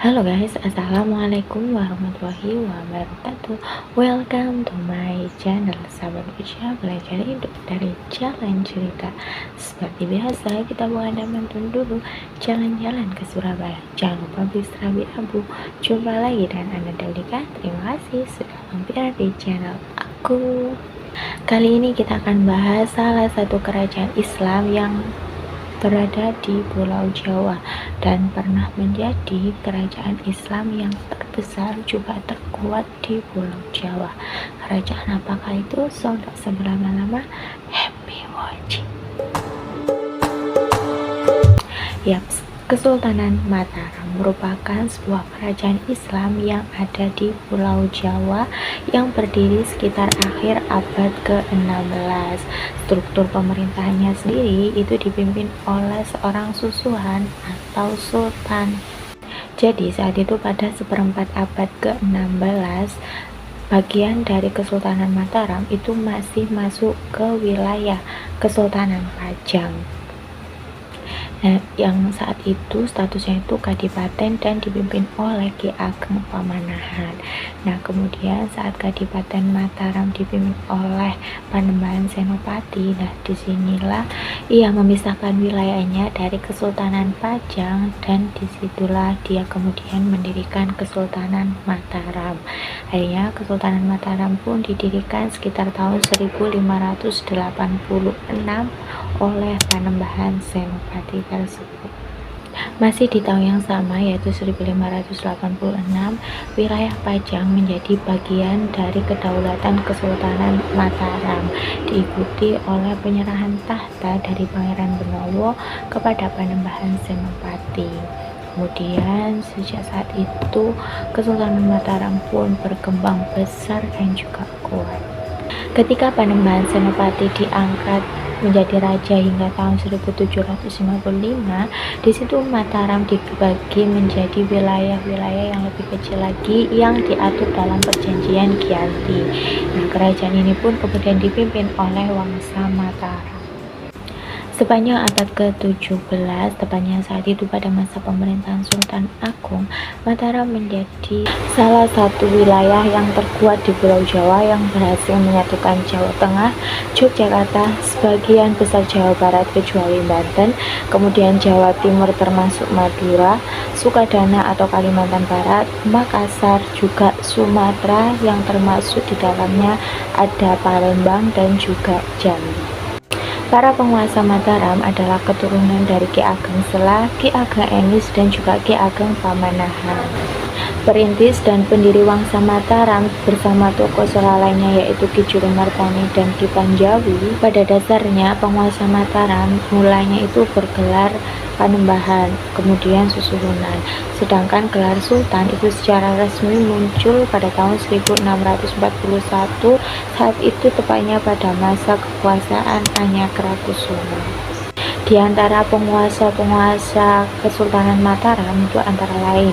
Halo guys, assalamualaikum warahmatullahi wabarakatuh. Welcome to my channel Sahabat Usia Belajar Hidup dari Jalan Cerita. Seperti biasa, kita buat nonton dulu jalan-jalan ke Surabaya. Jangan lupa bis Rabi Abu. Jumpa lagi dan Anda Delika. Terima kasih sudah mampir di channel aku. Kali ini kita akan bahas salah satu kerajaan Islam yang berada di Pulau Jawa dan pernah menjadi kerajaan Islam yang terbesar juga terkuat di Pulau Jawa. Kerajaan apakah itu? So, tak berlama-lama, happy watching. Yaps, Kesultanan Mataram merupakan sebuah kerajaan Islam yang ada di Pulau Jawa yang berdiri sekitar akhir abad ke-16. Struktur pemerintahannya sendiri itu dipimpin oleh seorang susuhan atau sultan. Jadi saat itu pada seperempat abad ke-16, bagian dari Kesultanan Mataram itu masih masuk ke wilayah Kesultanan Pajang. Nah, yang saat itu statusnya itu kadipaten dan dipimpin oleh Ki Ageng Pamanahan. Nah, kemudian saat Kadipaten Mataram dipimpin oleh Panembahan Senopati, nah disinilah ia memisahkan wilayahnya dari Kesultanan Pajang dan disitulah dia kemudian mendirikan Kesultanan Mataram. Akhirnya Kesultanan Mataram pun didirikan sekitar tahun 1586 oleh Panembahan Senopati tersebut. Masih di tahun yang sama, yaitu 1586, wilayah Pajang menjadi bagian dari kedaulatan Kesultanan Mataram, diikuti oleh penyerahan tahta dari Pangeran Benowo kepada Panembahan Senopati. Kemudian sejak saat itu Kesultanan Mataram pun berkembang besar dan juga kuat. Ketika Panembahan Senopati diangkat menjadi raja hingga tahun 1755, di situ Mataram dibagi menjadi wilayah-wilayah yang lebih kecil lagi yang diatur dalam perjanjian Giyanti. Nah, kerajaan ini pun kemudian dipimpin oleh Wangsa Mataram. Sepanjang abad ke-17, tepatnya saat itu pada masa pemerintahan Sultan Agung, Mataram menjadi salah satu wilayah yang terkuat di Pulau Jawa yang berhasil menyatukan Jawa Tengah, Yogyakarta, sebagian besar Jawa Barat kecuali Banten, kemudian Jawa Timur termasuk Madura, Sukadana atau Kalimantan Barat, Makassar, juga Sumatera yang termasuk di dalamnya ada Palembang dan juga Jambi. Para penguasa Mataram adalah keturunan dari Ki Ageng Sela, Ki Ageng Enis, dan juga Ki Ageng Pamanahan. Perintis dan pendiri Wangsa Mataram bersama tokoh Sela lainnya yaitu Ki Jurumartani dan Ki Panjawi. Pada dasarnya penguasa Mataram mulanya itu bergelar Panembahan, kemudian Susuhunan. Sedangkan gelar Sultan itu secara resmi muncul pada tahun 1641, saat itu tepatnya pada masa kekuasaan Anyakrakusumo. Di antara penguasa-penguasa Kesultanan Mataram itu antara lain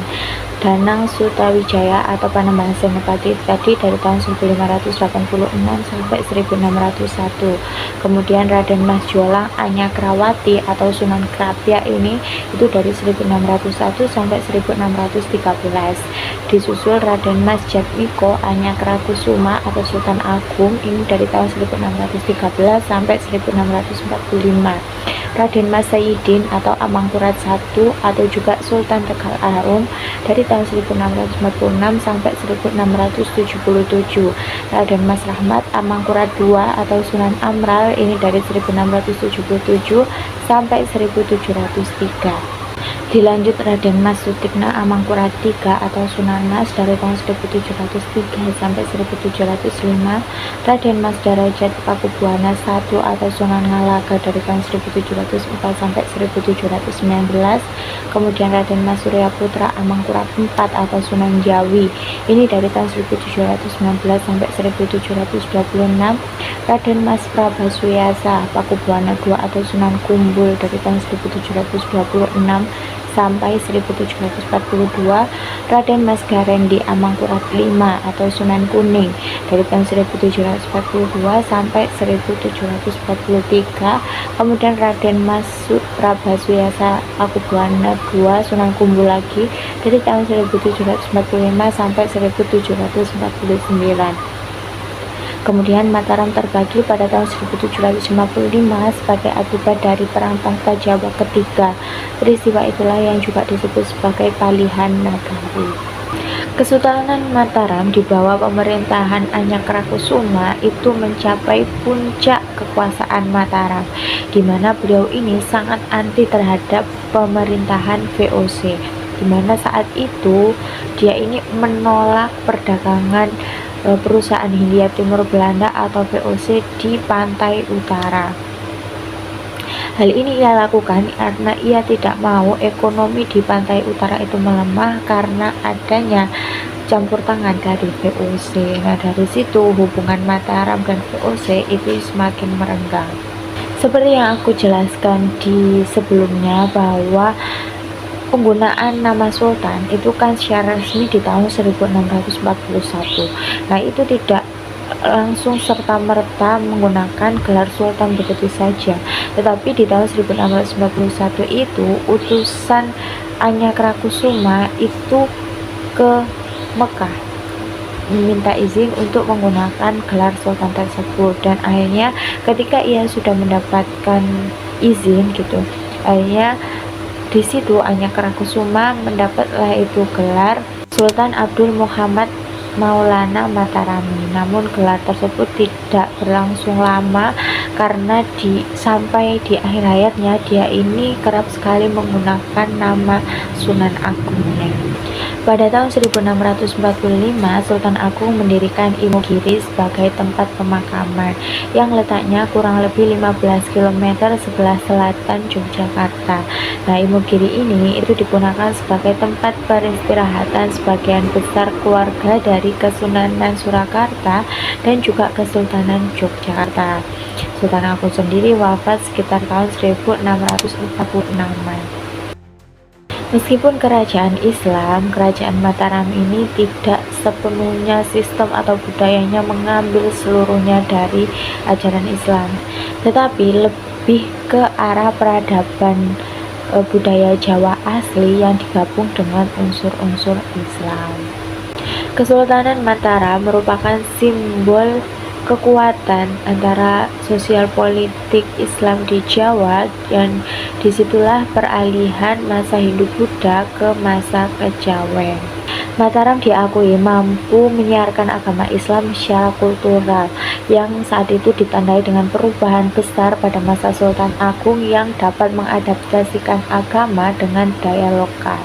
Danang Sutawijaya atau Panembahan Senopati tadi dari tahun 1586 sampai 1601. Kemudian Raden Mas Jolang Anyakrawati atau Sunan Krapyak ini itu dari 1601 sampai 1613. Disusul Raden Mas Jatmiko Anyakrakusuma atau Sultan Agung ini dari tahun 1613 sampai 1645. Raden Mas Sayyidin atau Amangkurat I atau juga Sultan Tegal Arum dari tahun 1646 sampai 1677. Raden Mas Rahmat Amangkurat II atau Sunan Amral ini dari 1677 sampai 1703. Dilanjut Raden Mas Sutikna Amangkurat III atau Sunan Mas dari tahun 1703 sampai 1705, Raden Mas Darajat Pakubuwana I atau Sunan Ngalaga dari tahun 1704 sampai 1719, kemudian Raden Mas Surya Putra Amangkurat IV atau Sunan Jawi ini dari tahun 1719 sampai 1726, Raden Mas Prabasuyasa Pakubuwana II atau Sunan Kumbul dari tahun 1726 sampai 1742, Raden Mas Gareng di Amangkurat V atau Sunan Kuning dari tahun 1742 sampai 1743, kemudian Raden Mas Prabasuyasa Pakubuwana II Sunan Kumbu lagi dari tahun 1745 sampai 1749. Kemudian Mataram terbagi pada tahun 1755 sebagai akibat dari Perang Tahta Jawa ketiga. Peristiwa itulah yang juga disebut sebagai Palihan Nagari. Kesultanan Mataram di bawah pemerintahan Anyakra-Kusuma itu mencapai puncak kekuasaan Mataram, di mana beliau ini sangat anti terhadap pemerintahan VOC, di mana saat itu dia ini menolak perdagangan perusahaan Hindia Timur Belanda atau VOC di pantai utara. Hal ini ia lakukan karena ia tidak mau ekonomi di pantai utara itu melemah karena adanya campur tangan dari VOC. Nah, dari situ hubungan Mataram dan VOC itu semakin merenggang. Seperti yang aku jelaskan di sebelumnya bahwa penggunaan nama sultan itu kan secara resmi di tahun 1641. Nah, itu tidak langsung serta-merta menggunakan gelar sultan begitu saja, tetapi di tahun 1691 itu utusan Anyakra-Kusuma itu ke Mekah meminta izin untuk menggunakan gelar sultan tersebut, dan akhirnya ketika ia sudah mendapatkan izin gitu, akhirnya di situ Anyakra-Kusuma mendapatlah itu gelar Sultan Abdul Muhammad Maulana Matarami. Namun gelar tersebut tidak berlangsung lama karena sampai di akhir hayatnya dia ini kerap sekali menggunakan nama Sunan Agungnya. Pada tahun 1645, Sultan Agung mendirikan Imogiri sebagai tempat pemakaman yang letaknya kurang lebih 15 km sebelah selatan Yogyakarta. Nah, Imogiri ini itu digunakan sebagai tempat peristirahatan sebagian besar keluarga dari Kesunanan Surakarta dan juga Kesultanan Yogyakarta. Sultan Agung sendiri wafat sekitar tahun 1646. Meskipun kerajaan Islam, kerajaan Mataram ini tidak sepenuhnya sistem atau budayanya mengambil seluruhnya dari ajaran Islam, tetapi lebih ke arah peradaban budaya Jawa asli yang digabung dengan unsur-unsur Islam. Kesultanan Mataram merupakan simbol kekuatan antara sosial politik Islam di Jawa, dan disitulah peralihan masa Hindu-Buddha ke masa Kejawen. Mataram diakui mampu menyiarkan agama Islam secara kultural yang saat itu ditandai dengan perubahan besar pada masa Sultan Agung yang dapat mengadaptasikan agama dengan daya lokal.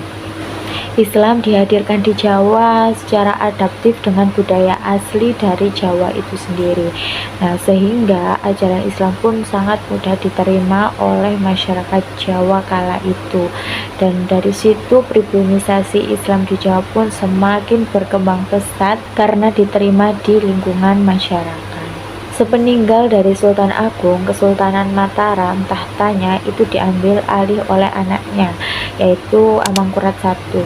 Islam dihadirkan di Jawa secara adaptif dengan budaya asli dari Jawa itu sendiri. Nah, sehingga ajaran Islam pun sangat mudah diterima oleh masyarakat Jawa kala itu. Dan dari situ pribumisasi Islam di Jawa pun semakin berkembang pesat karena diterima di lingkungan masyarakat. Sepeninggal dari Sultan Agung, Kesultanan Mataram tahtanya itu diambil alih oleh anaknya, yaitu Amangkurat I.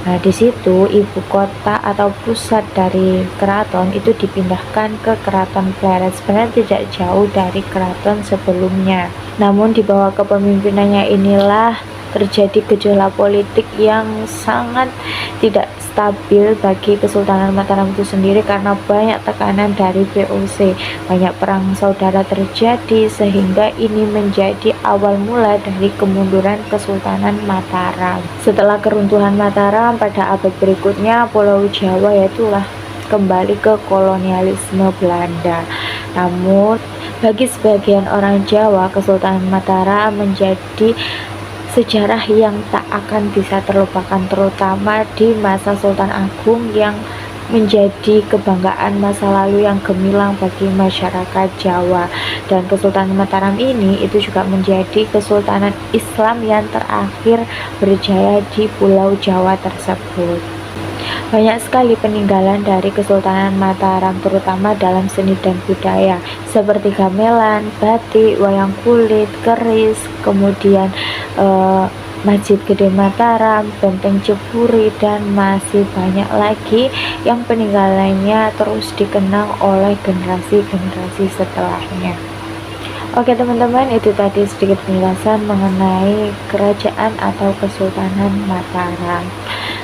Nah, di situ ibu kota atau pusat dari keraton itu dipindahkan ke Keraton Pleret, sebenarnya tidak jauh dari keraton sebelumnya. Namun di bawah kepemimpinannya inilah terjadi gejolak politik yang sangat tidak stabil bagi Kesultanan Mataram itu sendiri karena banyak tekanan dari VOC. Banyak perang saudara terjadi sehingga ini menjadi awal mula dari kemunduran Kesultanan Mataram. Setelah keruntuhan Mataram pada abad berikutnya, Pulau Jawa yaitulah kembali ke kolonialisme Belanda. Namun bagi sebagian orang Jawa, Kesultanan Mataram menjadi sejarah yang tak akan bisa terlupakan, terutama di masa Sultan Agung yang menjadi kebanggaan masa lalu yang gemilang bagi masyarakat Jawa. Dan Kesultanan Mataram ini itu juga menjadi kesultanan Islam yang terakhir berjaya di Pulau Jawa tersebut. Banyak sekali peninggalan dari Kesultanan Mataram, terutama dalam seni dan budaya seperti gamelan, batik, wayang kulit, keris, kemudian Masjid Gede Mataram, Benteng Jepuri, dan masih banyak lagi yang peninggalannya terus dikenang oleh generasi-generasi setelahnya. Oke teman-teman, itu tadi sedikit penjelasan mengenai kerajaan atau Kesultanan Mataram.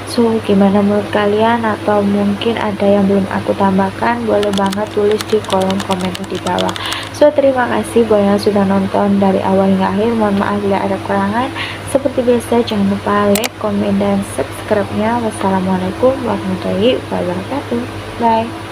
So, gimana menurut kalian, atau mungkin ada yang belum aku tambahkan? Boleh banget tulis di kolom komentar di bawah. So, terima kasih buat yang sudah nonton dari awal hingga akhir. Mohon maaf bila ada kekurangan. Seperti biasa, jangan lupa like, komen, dan subscribe-nya. Wassalamualaikum warahmatullahi wabarakatuh. Bye.